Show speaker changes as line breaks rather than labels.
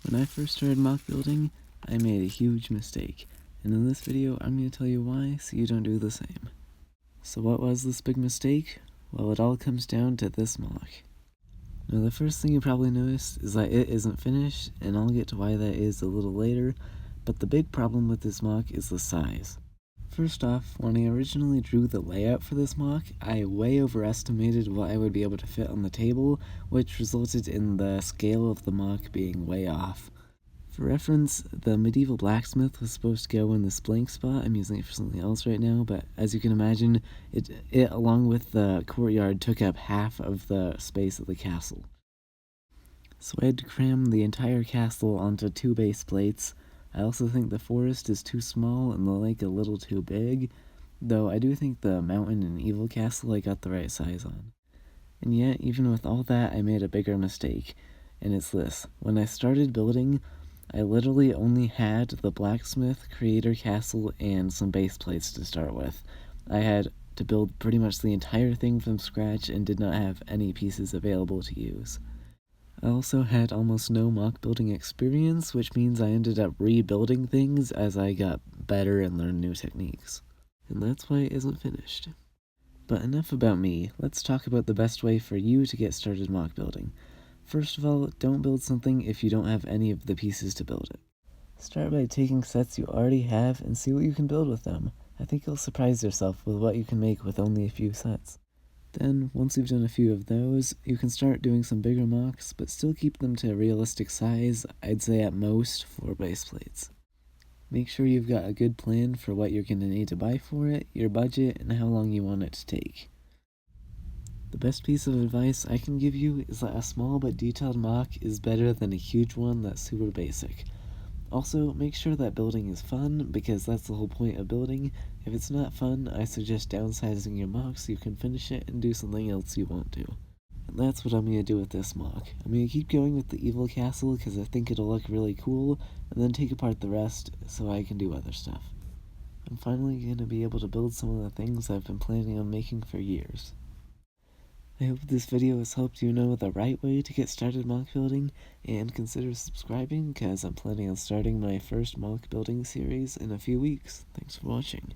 When I first started MOC building, I made a huge mistake, and in this video I'm going to tell you why so you don't do the same. So what was this big mistake? Well, it all comes down to this MOC. Now the first thing you probably noticed is that it isn't finished, and I'll get to why that is a little later, but the big problem with this MOC is the size. First off, when I originally drew the layout for this MOC, I way overestimated what I would be able to fit on the table, which resulted in the scale of the MOC being way off. For reference, the medieval blacksmith was supposed to go in this blank spot. I'm using it for something else right now, but as you can imagine, it along with the courtyard took up half of the space of the castle. So I had to cram the entire castle onto 2 base plates. I also think the forest is too small and the lake a little too big, though I do think the mountain and evil castle I got the right size on. And yet, even with all that, I made a bigger mistake, and it's this. When I started building, I literally only had the blacksmith, creator castle, and some base plates to start with. I had to build pretty much the entire thing from scratch and did not have any pieces available to use. I also had almost no MOC building experience, which means I ended up rebuilding things as I got better and learned new techniques. And that's why it isn't finished. But enough about me, let's talk about the best way for you to get started MOC building. First of all, don't build something if you don't have any of the pieces to build it. Start by taking sets you already have and see what you can build with them. I think you'll surprise yourself with what you can make with only a few sets. Then, once you've done a few of those, you can start doing some bigger MOCs, but still keep them to a realistic size, I'd say at most 4 base plates. Make sure you've got a good plan for what you're going to need to buy for it, your budget, and how long you want it to take. The best piece of advice I can give you is that a small but detailed MOC is better than a huge one that's super basic. Also, make sure that building is fun, because that's the whole point of building. If it's not fun, I suggest downsizing your MOC so you can finish it and do something else you won't do. And that's what I'm going to do with this MOC. I'm going to keep going with the evil castle because I think it'll look really cool, and then take apart the rest so I can do other stuff. I'm finally going to be able to build some of the things I've been planning on making for years. I hope this video has helped you know the right way to get started MOC building, and consider subscribing because I'm planning on starting my first MOC building series in a few weeks. Thanks for watching.